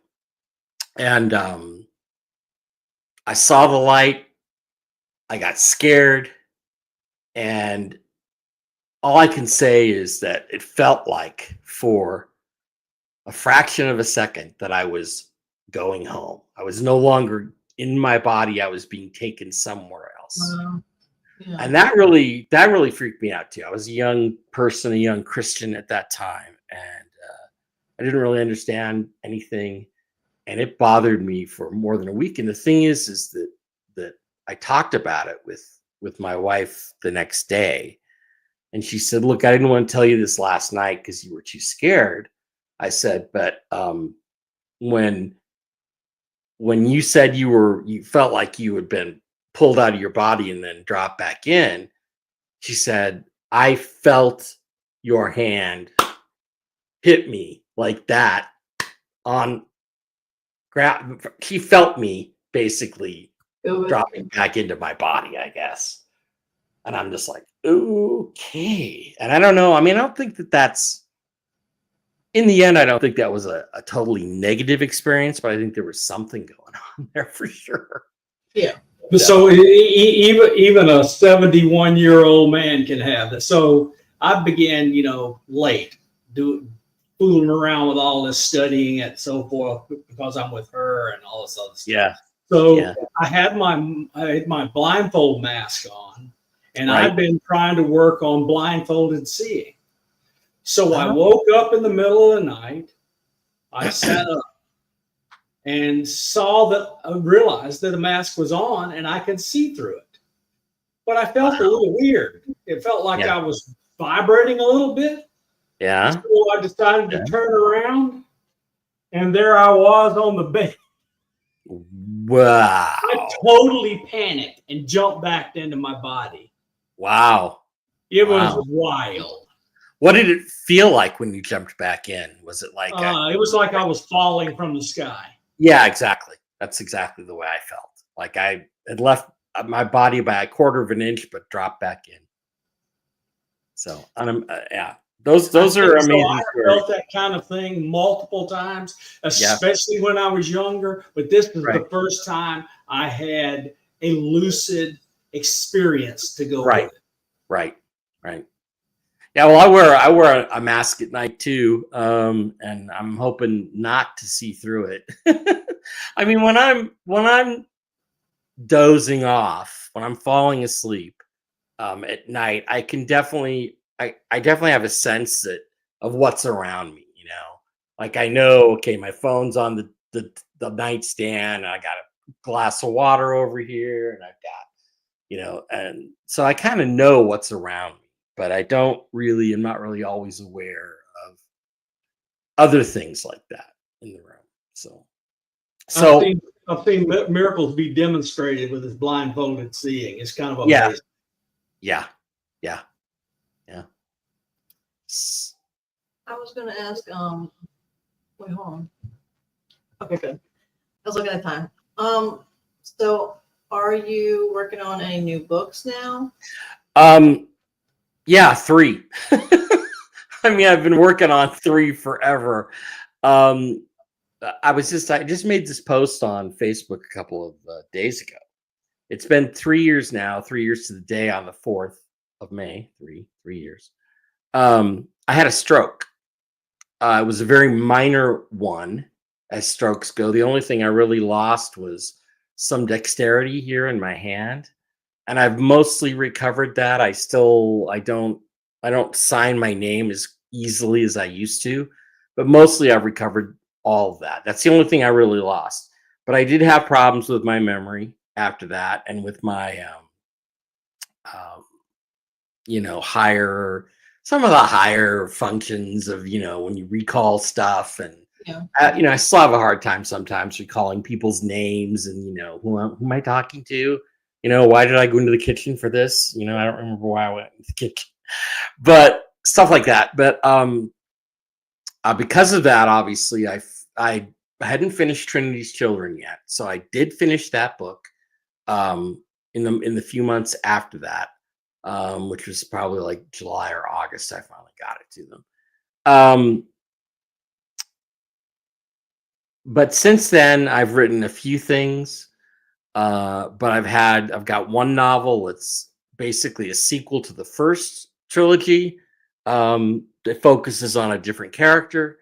And I saw the light. I got scared. And all I can say is that it felt like for a fraction of a second that I was going home. I was no longer in my body. I was being taken somewhere else. Yeah. And that really freaked me out too. I was a young person, a young Christian at that time. And I didn't really understand anything. And it bothered me for more than a week. And the thing is that I talked about it with my wife the next day. And she said, look, I didn't want to tell you this last night because you were too scared. I said, but when you said you felt like you had been pulled out of your body and then dropped back in, she said, I felt your hand hit me like that on ground. She felt me basically dropping back into my body, I guess. And I'm just like, okay. And I don't know. I mean, I don't think that's, in the end, I don't think that was a totally negative experience, but I think there was something going on there for sure. Yeah. So even a 71-year-old man can have that. So I began, late, fooling around with all this studying and so forth because I'm with her and all this other stuff. Yeah. So I had my blindfold mask on, and I've been trying to work on blindfolded seeing. So I woke up in the middle of the night. I sat up and realized that the mask was on and I could see through it. But I felt a little weird. It felt like I was vibrating a little bit. Yeah. So I decided to turn around, and there I was on the bed. Wow. I totally panicked and jumped back into my body. Wow. It was wild. What did it feel like when you jumped back in? Was it like it was like I was falling from the sky. Yeah, exactly. That's exactly the way I felt. Like I had left my body by a quarter of an inch, but dropped back in. So, those are amazing. I felt that kind of thing multiple times, especially when I was younger. But this was the first time I had a lucid experience to go Right. with it. Right. Yeah, well, I wear a mask at night too, and I'm hoping not to see through it. I mean, when I'm dozing off, when I'm falling asleep at night, I can definitely I definitely have a sense of what's around me. Like I know, okay, my phone's on the nightstand, and I got a glass of water over here, and I've got and so I kind of know what's around me, but I'm not really always aware of other things like that in the room. So I've seen miracles be demonstrated with this blindfolded seeing. It's kind of yeah, amazing. yeah. I was going to ask, wait, hold on. Okay, good. I was looking at time. So are you working on any new books now? Yeah, 3. I mean, I've been working on 3 forever. I just made this post on Facebook a couple of days ago. It's been 3 years now, 3 years to the day on the 4th of May, 3 years. I had a stroke. It was a very minor one, as strokes go. The only thing I really lost was some dexterity here in my hand, and I've mostly recovered that. I don't sign my name as easily as I used to, but mostly I've recovered all of that. That's the only thing I really lost. But I did have problems with my memory after that, and with my some of the higher functions of when you recall stuff, and Yeah. I still have a hard time sometimes recalling people's names, and who am I talking to? Why did I go into the kitchen for this? I don't remember why I went into the kitchen, but stuff like that. But because of that, obviously, I hadn't finished Trinity's Children yet, so I did finish that book in the few months after that, which was probably like July or August. I finally got it to them. But since then, I've written a few things. But I've got one novel that's basically a sequel to the first trilogy. That focuses on a different character.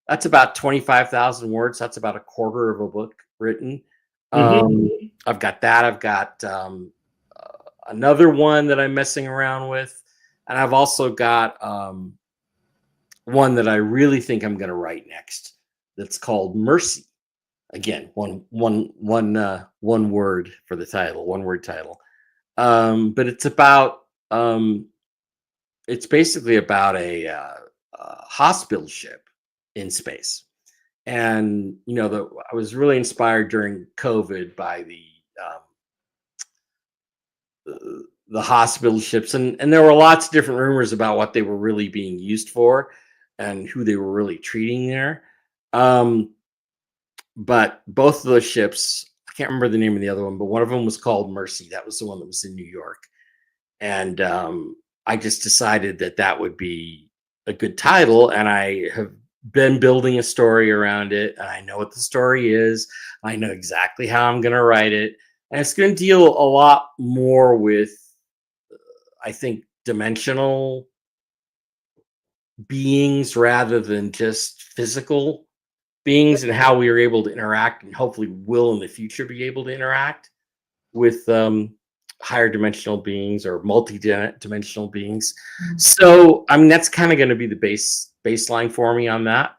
That's about 25,000 words. That's about a quarter of a book written. I've got that. I've got another one that I'm messing around with, and I've also got one that I really think I'm going to write next. That's called Mercy. Again, one word for the title, one word title. But it's about it's basically about a hospital ship in space. And I was really inspired during COVID by the hospital ships, and there were lots of different rumors about what they were really being used for and who they were really treating there. But both of those ships, I can't remember the name of the other one, but one of them was called Mercy. That was the one that was in New York. And I just decided that would be a good title. And I have been building a story around it. And I know what the story is. I know exactly how I'm going to write it. And it's going to deal a lot more with, I think, dimensional beings rather than just physical beings, and how we are able to interact, and hopefully will in the future be able to interact with higher dimensional beings or multi-dimensional beings. So I mean, that's kind of going to be the baseline for me on that.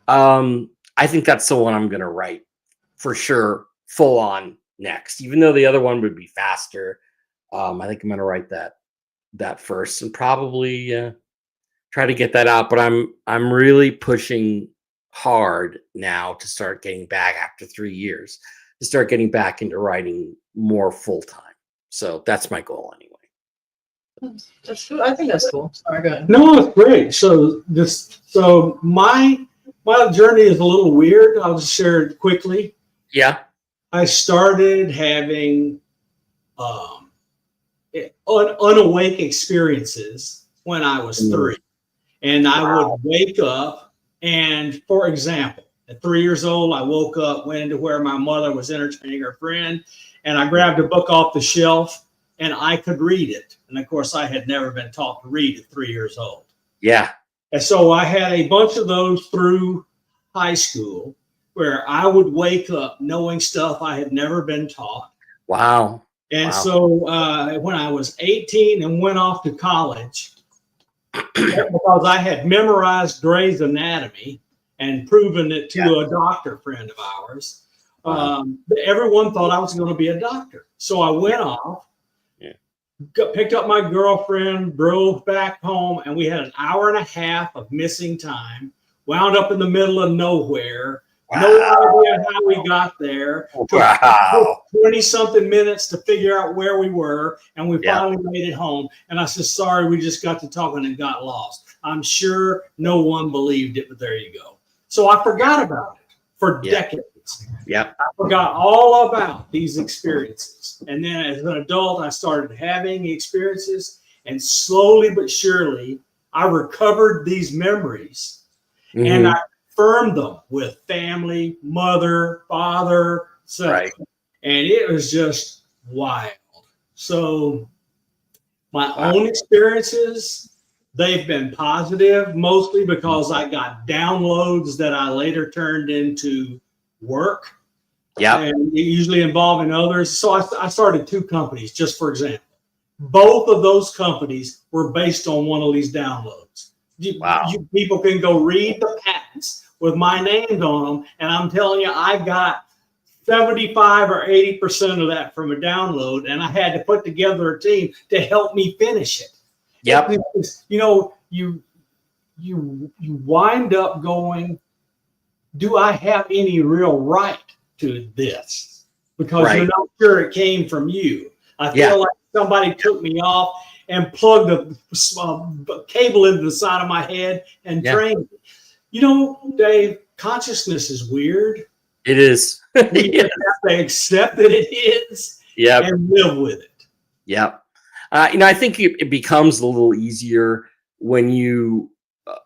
I think that's the one I'm going to write for sure, full on next, even though the other one would be faster. I think I'm going to write that first, and probably try to get that out. But I'm really pushing hard now to start getting back after 3 years, to start getting back into writing more full time. So that's my goal anyway. That's cool. I think that's cool. Sorry, go ahead. No, it's great. So my journey is a little weird. I'll just share it quickly. Yeah. I started having unawake experiences when I was 3. And I would wake up, and for example, at 3 years old, I woke up, went into where my mother was entertaining her friend, and I grabbed a book off the shelf, and I could read it. And of course, I had never been taught to read at 3 years old. Yeah. And so I had a bunch of those through high school where I would wake up knowing stuff I had never been taught. Wow. And so when I was 18 and went off to college, because I had memorized Grey's Anatomy and proven it to a doctor friend of ours, everyone thought I was going to be a doctor. So I went off, picked up my girlfriend, drove back home, and we had an hour and a half of missing time, wound up in the middle of nowhere. Wow. No idea how we got there. Wow. 20-something minutes to figure out where we were, and we finally made it home. And I said, sorry, we just got to talking and got lost. I'm sure no one believed it, but there you go. So I forgot about it for decades. Yep. I forgot all about these experiences. And then as an adult, I started having experiences, and slowly but surely, I recovered these memories. Mm-hmm. And I affirmed them with family, mother, father, son. Right. And it was just wild. So my own experiences, they've been positive, mostly because I got downloads that I later turned into work. Yeah. And usually involving others. So I started 2 companies, just for example. Both of those companies were based on one of these downloads. You people can go read the patents with my names on them, and I'm telling you, I got 75 or 80% of that from a download, and I had to put together a team to help me finish it. Yep. You know, you wind up going, do I have any real right to this? Because you're not sure it came from you. I feel like somebody took me off and plugged a cable into the side of my head and trained me. You know, Dave, consciousness is weird. It is. You have to accept that it is and live with it. Yep. You know, I think it becomes a little easier when you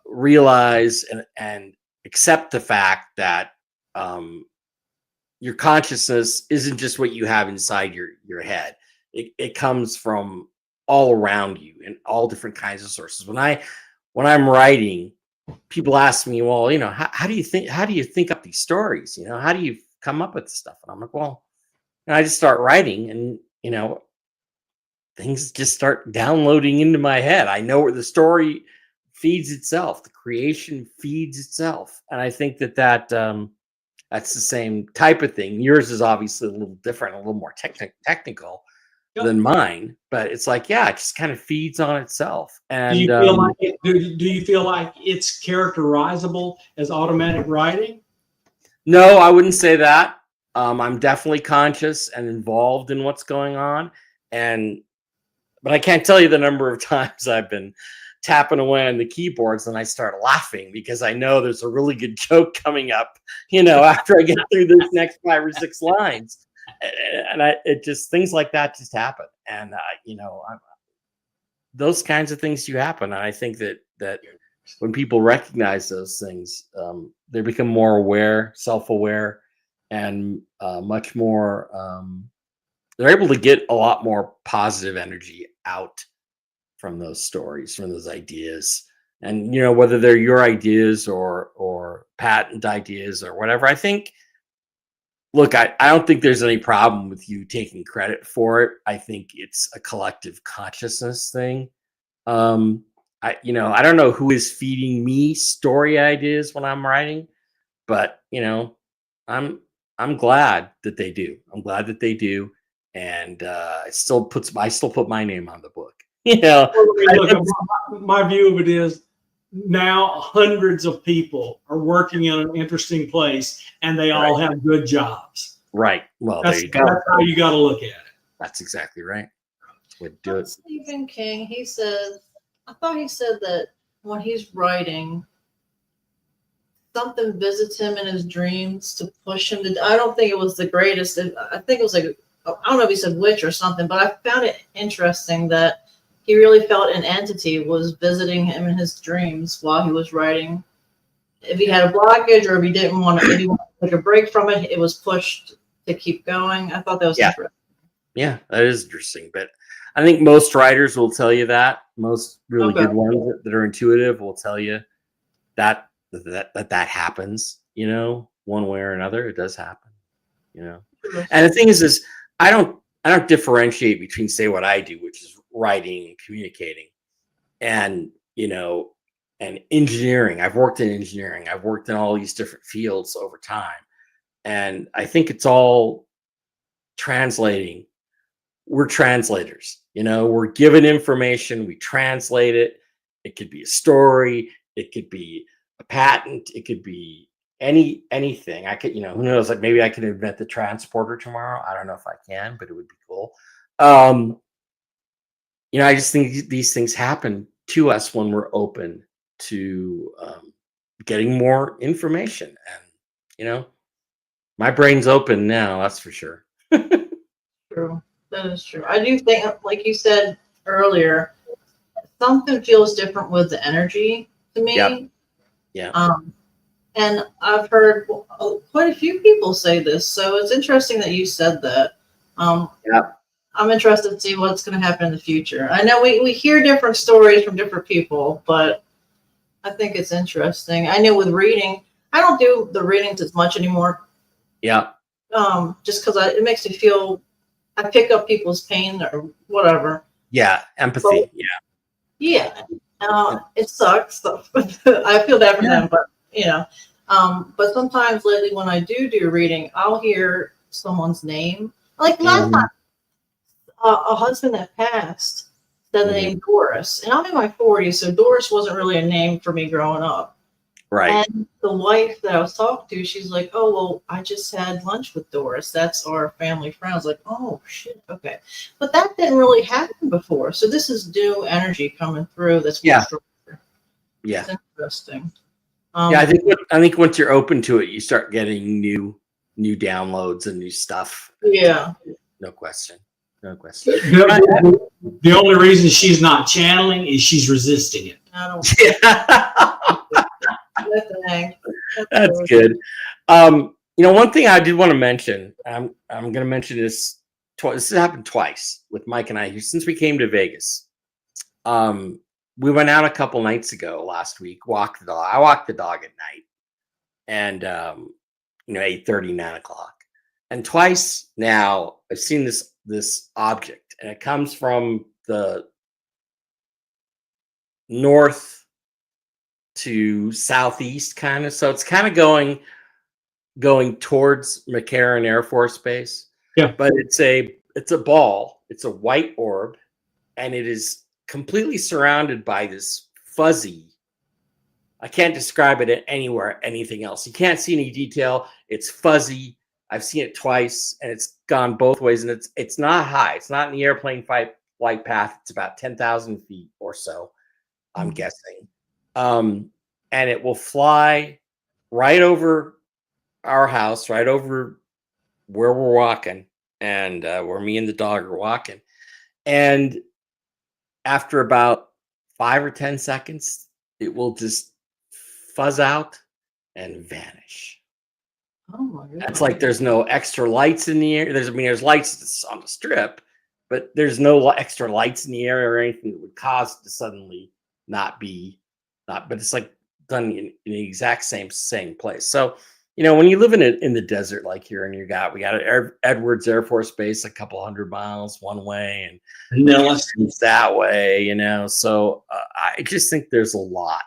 realize and accept the fact that your consciousness isn't just what you have inside your head. It comes from all around you and all different kinds of sources. When I'm writing, people ask me, well, you know, how do you think up these stories? You know, how do you come up with stuff? And I'm like, well, I just start writing, and you know, things just start downloading into my head. I know where the story feeds itself, the creation feeds itself, and I think that's the same type of thing. Yours is obviously a little different, a little more technical than mine, but it's like, it just kind of feeds on itself. And do you feel like it's characterizable as automatic writing? No, I wouldn't say that. I'm definitely conscious and involved in what's going on, but I can't tell you the number of times I've been tapping away on the keyboards and I start laughing because I know there's a really good joke coming up, you know, after I get through this next 5 or 6 lines. And it just, things like that just happen. And, you know, those kinds of things do happen. And I think that when people recognize those things, they become more aware, self-aware, and much more, they're able to get a lot more positive energy out from those stories, from those ideas. And, you know, whether they're your ideas or patent ideas or whatever, I think, look, I don't think there's any problem with you taking credit for it. I think it's a collective consciousness thing. I don't know who is feeding me story ideas when I'm writing, but you know, I'm glad that they do. I'm glad that they do, and I still put my name on the book. You know, my view of it is now hundreds of people are working in an interesting place, and they all have good jobs. Right. Well, there you go. That's how you got to look at it. That's exactly right. Would do it. Stephen King, I thought he said that when he's writing, something visits him in his dreams to push him to. I don't think it was the greatest. I think it was like, I don't know if he said witch or something, but I found it interesting that he really felt an entity was visiting him in his dreams while he was writing. If he had a blockage or if he didn't want to, if he wanted to take a break from it, it was pushed to keep going. I thought that was interesting. Yeah, that is interesting. But I think most writers will tell you that. Most really Okay. good ones that are intuitive will tell you that happens, you know, one way or another. It does happen, you know. And the thing is I don't differentiate between, say, what I do, which is writing and communicating, and, you know, and engineering. I've worked in engineering. I've worked in all these different fields over time. And I think it's all translating. We're translators, you know, we're given information, we translate it. It could be a story, it could be a patent, it could be anything. I could, you know, who knows, like maybe I could invent the transporter tomorrow. I don't know if I can, but it would be cool. You know, I just think these things happen to us when we're open to getting more information. And, you know, my brain's open now, that's for sure. True. That is true. I do think, like you said earlier, something feels different with the energy to me. Yep. Yeah. And I've heard quite a few people say this, so it's interesting that you said that. Yeah. I'm interested to see what's going to happen in the future. I know we hear different stories from different people, but I think it's interesting. I know with reading, I don't do the readings as much anymore. Yeah. Just because it makes me feel, I pick up people's pain or whatever. Yeah. Empathy. But, yeah. It sucks. I feel bad for them, but you know. But sometimes lately, when I do reading, I'll hear someone's name. Like last time, a husband that passed said the name Doris, and I'm in my 40s, so Doris wasn't really a name for me growing up. Right. And the wife that I was talking to, she's like, "Oh, well, I just had lunch with Doris. That's our family friend." I was like, "Oh shit, okay." But that didn't really happen before, so this is new energy coming through. That's Yeah. It's interesting. Yeah, I think once you're open to it, you start getting new downloads and new stuff. Yeah. No question. No question. The only reason she's not channeling is she's resisting it. I don't. Yeah. That's good. You know, one thing I did want to mention. I'm going to mention this. This has happened twice with Mike and I since we came to Vegas. We went out a couple nights ago last week. Walked the dog. I walked the dog at night, and you know, 8:30, 9 o'clock, and twice now I've seen this object, and it comes from the north to southeast, kind of. So it's kind of going towards McCarran Air Force Base. Yeah, but it's a ball. It's a white orb, and it is completely surrounded by this fuzzy. I can't describe it anywhere, anything else. You can't see any detail. It's fuzzy. I've seen it twice, and it's gone both ways. And it's not high. It's not in the airplane flight path. It's about 10,000 feet or so, I'm guessing. And it will fly right over our house, right over where we're walking, and where me and the dog are walking. And after about 5 or 10 seconds, it will just fuzz out and vanish. Oh my God. It's like there's no extra lights in the air. There's lights on the strip, but there's no extra lights in the air or anything that would cause it to suddenly not. But it's like done in the exact same place. So, you know, when you live in the desert like here, and we got Edwards Air Force Base a couple 100 miles one way, and Nellis that way, you know. So I just think there's a lot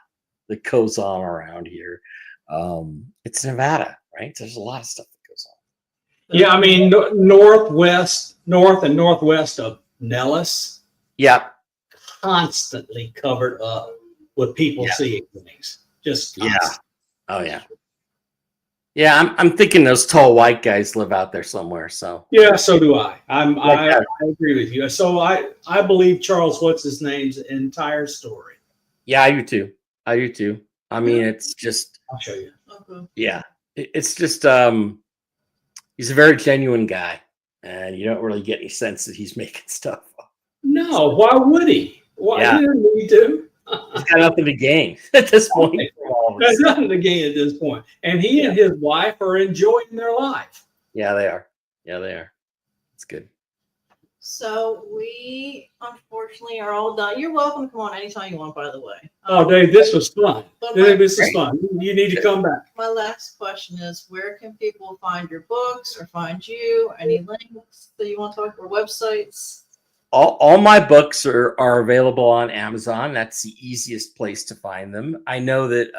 that goes on around here. It's Nevada, right? There's a lot of stuff that goes on. Yeah, I mean, north and northwest of Nellis. Yeah, constantly covered up with people seeing things. Just constant. Oh yeah. Yeah, I'm thinking those tall white guys live out there somewhere. So yeah, so do I. I agree with you. So I believe Charles what's his name's entire story. Yeah, I do too. I mean, it's just. I'll show you. Yeah, it's just he's a very genuine guy, and you don't really get any sense that he's making stuff up. No, why would he? Why do you need to? He's got nothing to gain at this point. There's nothing to gain at this point. And he and his wife are enjoying their life. Yeah, they are. It's good. So we unfortunately are all done. You're welcome to come on anytime you want, by the way. Oh, Dave, this was fun. But Dave, this is Great. fun. You need to come back. my last question is, where can people find your books or find you? Any links that you want to talk, or websites? All my books are available on Amazon. That's the easiest place to find them. I know that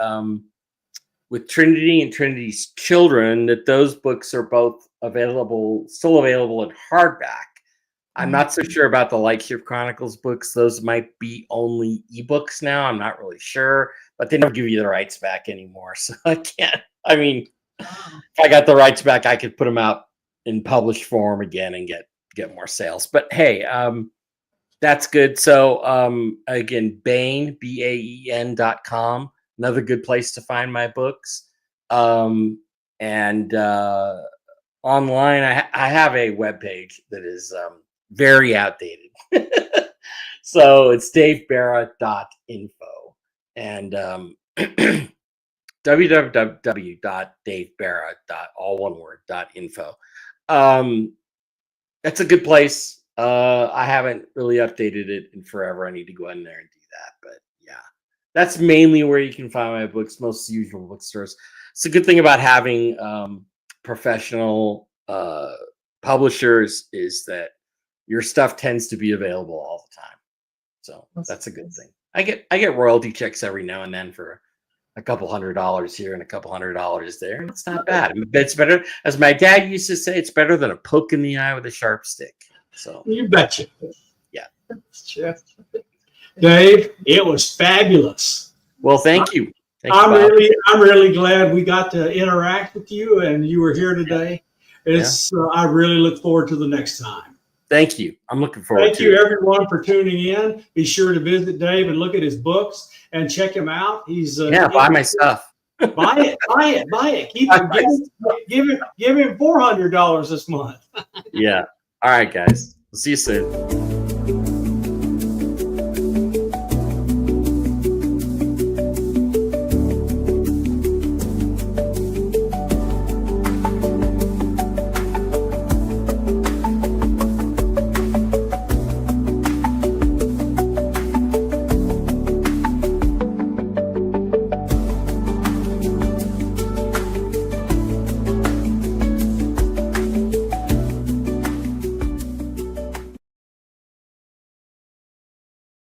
with Trinity and Trinity's Children, that those books are both still available in hardback. I'm not so sure about the Lightship Chronicles books. Those might be only ebooks now. I'm not really sure, but they don't give you the rights back anymore. So I can't. I mean, if I got the rights back, I could put them out in published form again and get more sales. But hey, that's good. So again, Baen, BAEN.com, another good place to find my books. And online, I have a webpage that is very outdated. So it's davebara.info and www.davebara.info. That's a good place. I haven't really updated it in forever. I need to go in there and do that. But yeah, that's mainly where you can find my books, most usual bookstores. It's a good thing about having professional publishers is that your stuff tends to be available all the time. So that's a good thing. I get royalty checks every now and then for a couple $100 here and a couple $100 there. And it's not bad. It's better, as my dad used to say, it's better than a poke in the eye with a sharp stick. So You betcha. yeah. That's true. Dave, it was fabulous. Well, thank you. I'm really glad we got to interact with you and you were here today. I really look forward to the next time. Thank you. I'm looking forward Thank to you, it. everyone, for tuning in. Be sure to visit Dave and look at his books and check him out. He's Buy my stuff. Buy it. Give him $400 this month. Yeah. All right, guys. We'll see you soon.